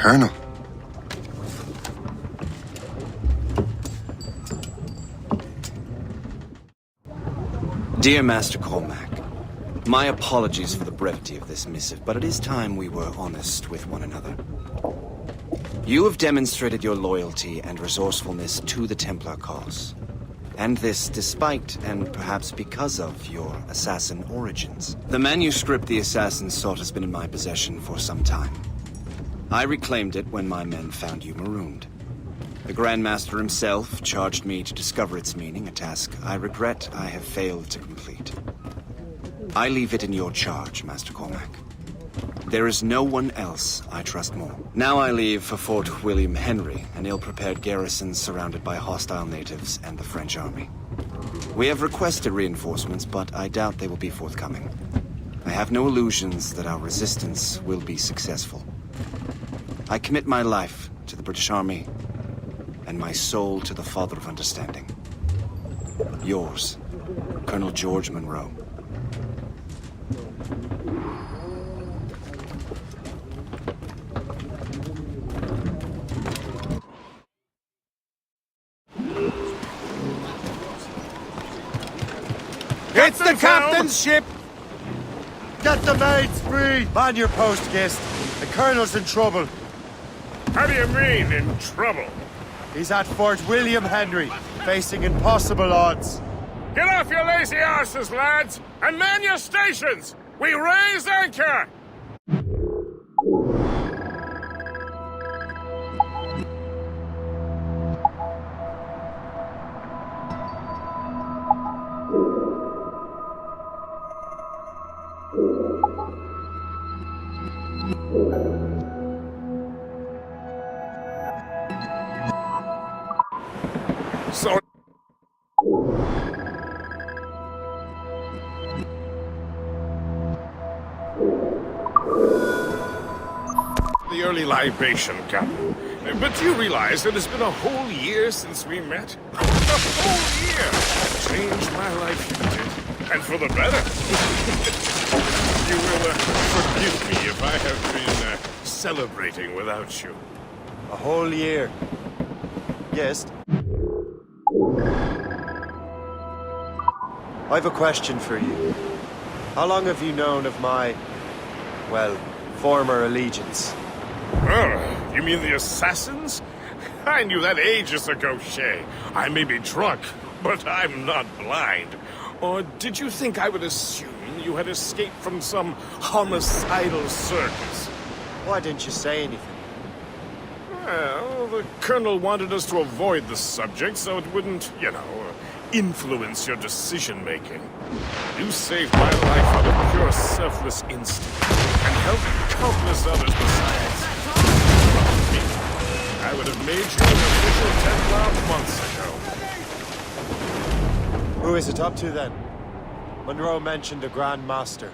Colonel. Dear Master Cormac, my apologies for the brevity of this missive, but it is time we were honest with one another. You have demonstrated your loyalty and resourcefulness to the Templar cause. And this despite, and perhaps because of, your assassin origins. The manuscript the assassin sought has been in my possession for some time. I reclaimed it when my men found you marooned. The Grand Master himself charged me to discover its meaning, a task I regret I have failed to complete. I leave it in your charge, Master Cormac. There is no one else I trust more. Now I leave for Fort William Henry, an ill-prepared garrison surrounded by hostile natives and the French army. We have requested reinforcements, but I doubt they will be forthcoming. I have no illusions that our resistance will be successful. I commit my life to the British Army, and my soul to the Father of Understanding. Yours, Colonel George Monroe. It's the captain's ship! Get the maids free! Man your post, guest. The colonel's in trouble. How do you mean, in trouble? He's at Fort William Henry, facing impossible odds. Get off your lazy arses, lads, and man your stations! We raise anchor! So... The early libation, Captain. But do you realize it has been a whole year since we met? A whole year! Changed my life, you did. And for the better. You will forgive me if I have been celebrating without you. A whole year. Yes. I've a question for you. How long have you known of my, well, former allegiance? Oh, you mean the assassins? I knew that ages ago, Shay. I may be drunk, but I'm not blind. Or did you think I would assume you had escaped from some homicidal circus? Why didn't you say anything? Well, the Colonel wanted us to avoid the subject so it wouldn't, influence your decision-making. You saved my life out of pure selfless instinct, and helped countless others besides. Without me, I would have made you an official Templar months ago. Who is it up to, then? Monroe mentioned a Grand Master.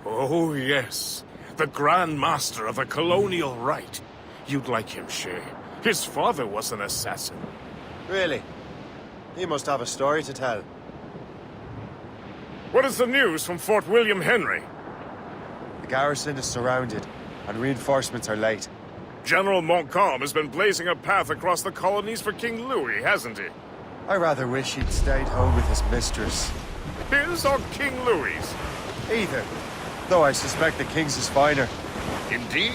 Oh, yes. The Grand Master of the colonial rite. You'd like him, Shay. His father was an assassin. Really? He must have a story to tell. What is the news from Fort William Henry? The garrison is surrounded, and reinforcements are late. General Montcalm has been blazing a path across the colonies for King Louis, hasn't he? I rather wish he'd stayed home with his mistress. His or King Louis's? Either. Though I suspect the king's is finer. Indeed.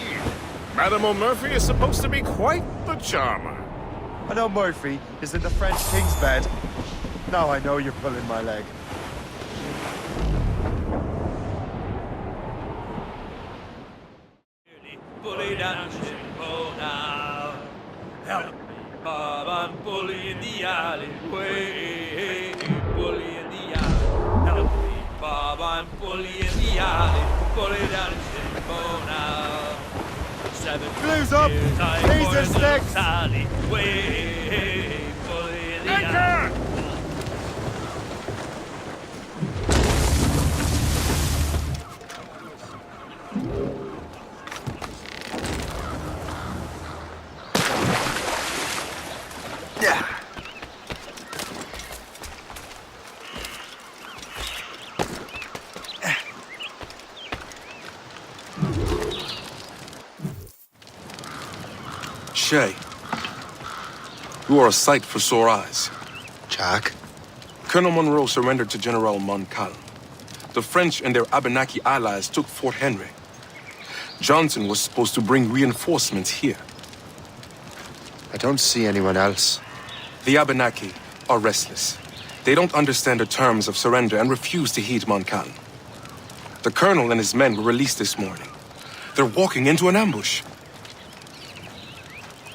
Madame O'Murphy is supposed to be quite the charmer. I know Murphy is in the French king's bed. Now I know you're pulling my leg. Blues up! These are sticks! Anchor! Shay, you are a sight for sore eyes. Jack? Colonel Monroe surrendered to General Montcalm. The French and their Abenaki allies took Fort Henry. Johnson was supposed to bring reinforcements here. I don't see anyone else. The Abenaki are restless. They don't understand the terms of surrender and refuse to heed Montcalm. The colonel and his men were released this morning. They're walking into an ambush.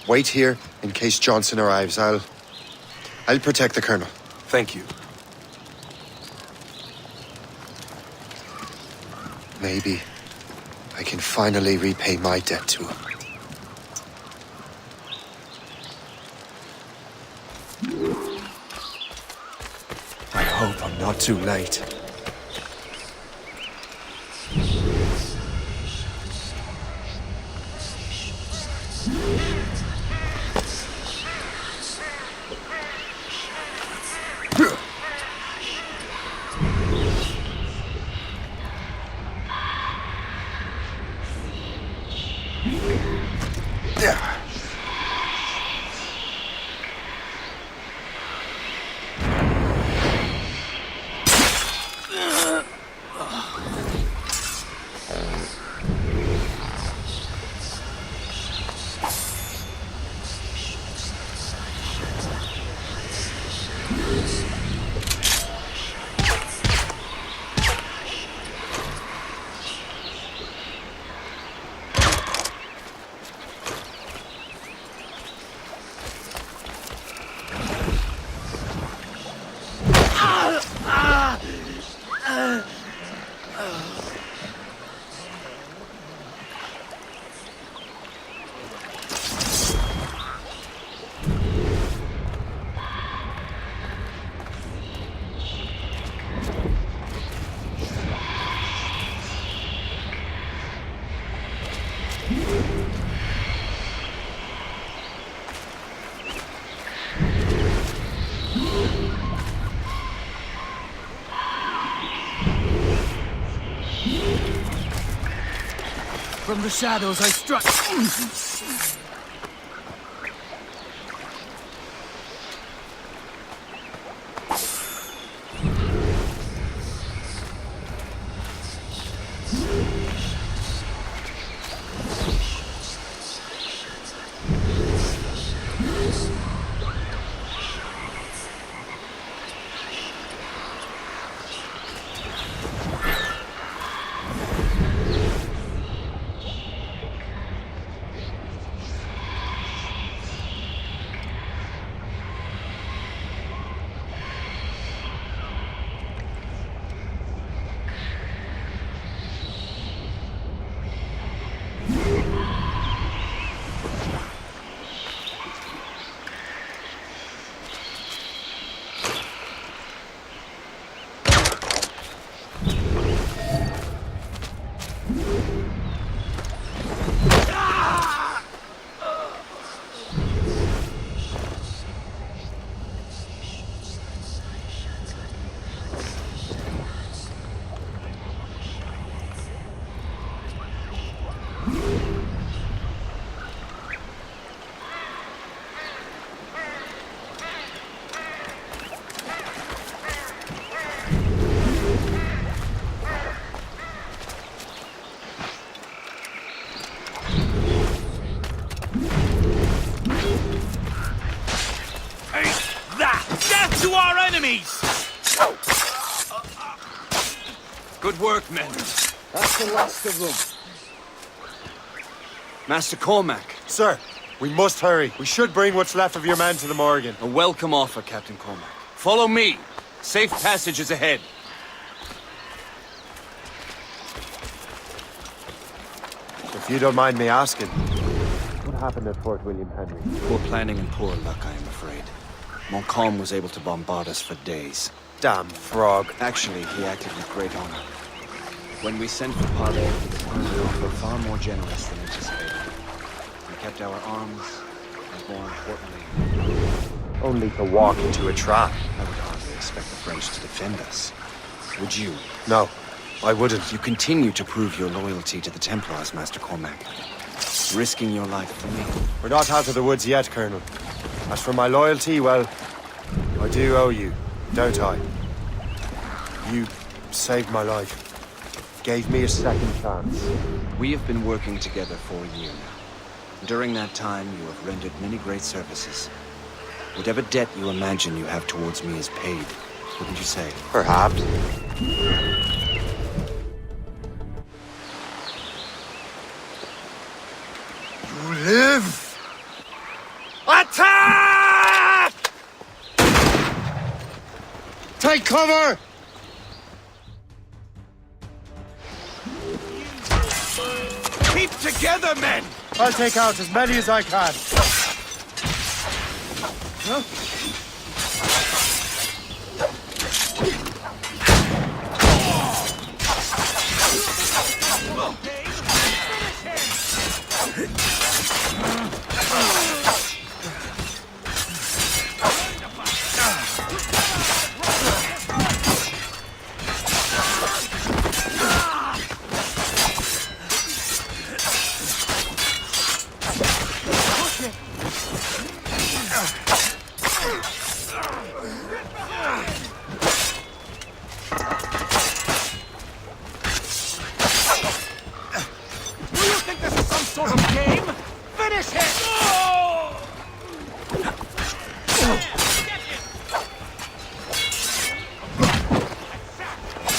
Wait here in case Johnson arrives. I'll protect the colonel. Thank you. Maybe I can finally repay my debt to him. I hope I'm not too late. From the shadows I struck. To our enemies! Good work, men. That's the last of them. Master Cormac, Sir, we must hurry. We should bring what's left of your men to the Morgan. a welcome offer, Captain Cormac. Follow me. Safe passage is ahead. If you don't mind me asking, what happened at Fort William Henry? Poor planning and poor luck, I am afraid. Montcalm was able to bombard us for days. Damn frog. Actually, he acted with great honor. When we sent for parley, he was turned an offer far more generous than anticipated. We kept our arms, and more importantly, Only to walk into a trap. I would hardly expect the French to defend us. Would you? No, I wouldn't. You continue to prove your loyalty to the Templars, Master Cormac. risking your life for me. We're not out of the woods yet, Colonel. As for my loyalty, well, I do owe you, don't I? You saved my life. Gave me a second chance. We have been working together for a year now. During that time, you have rendered many great services. Whatever debt you imagine you have towards me is paid, wouldn't you say? Perhaps. You live! Attack! Take cover! Keep together, men! I'll take out as many as I can.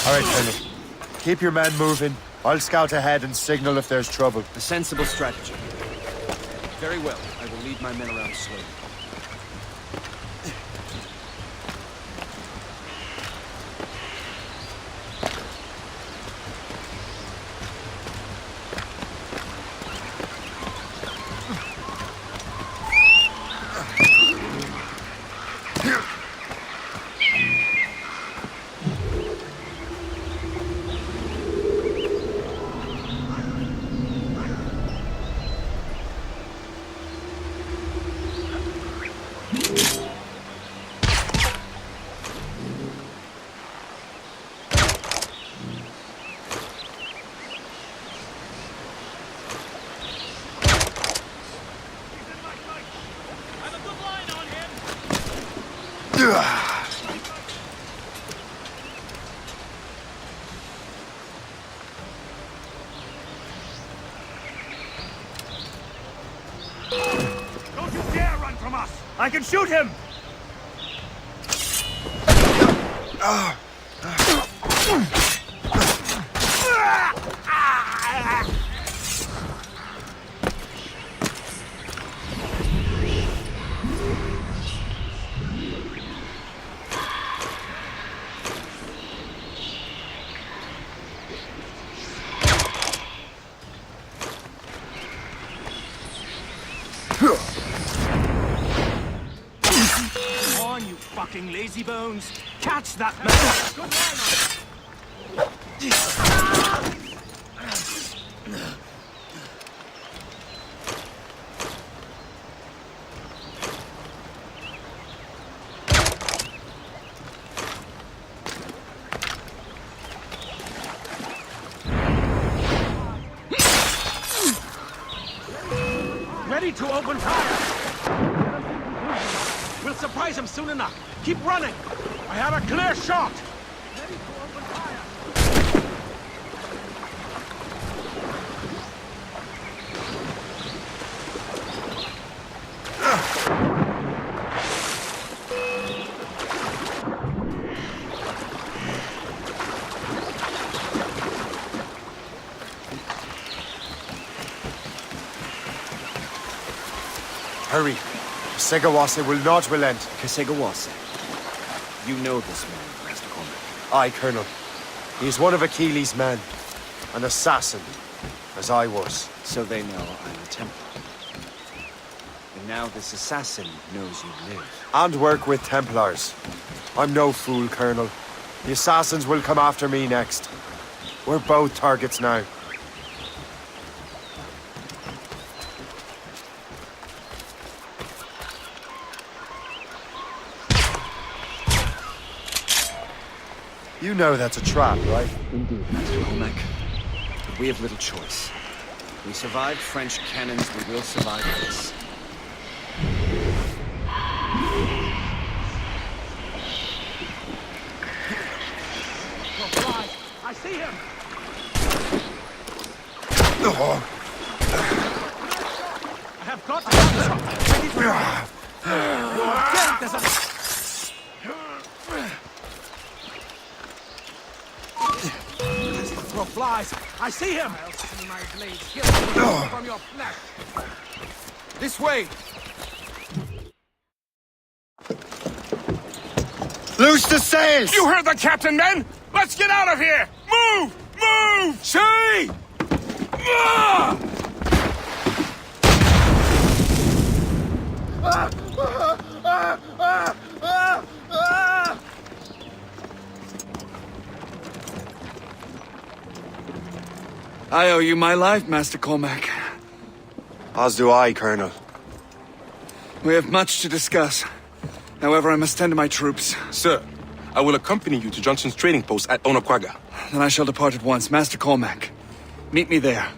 All right, Colonel. Keep your men moving. I'll scout ahead and signal if there's trouble. A sensible strategy. Very well. I will lead my men around slowly. Don't you dare run from us! I can shoot him! Come on, you fucking lazy bones! Catch that man! Ready to open fire! We'll surprise him soon enough. Keep running. I have a clear shot. Ready to open fire. Hurry. Segawase will not relent. Kesegawase. You know this man, Master Cormac. Aye, Colonel. He is one of Achilles' men. An assassin, as I was. So they know I'm a Templar. And now this assassin knows you live. And work with Templars. I'm no fool, Colonel. The assassins will come after me next. We're both targets now. You know that's a trap, right? Indeed, Master Cormac. But we have little choice. We survived French cannons, we will survive this. I see him! I have got the shot. Ready for You're dead as a... As the throw flies, I see him! I'll see my blades here from your flesh. This way! Loose the sails! You heard the captain, men! Let's get out of here! Move! Move! Shay! Ah! I owe you my life, Master Cormac. As do I, Colonel. We have much to discuss. However, I must tend to my troops. Sir, I will accompany you to Johnson's trading post at Onaquaga. Then I shall depart at once. Master Cormac, meet me there.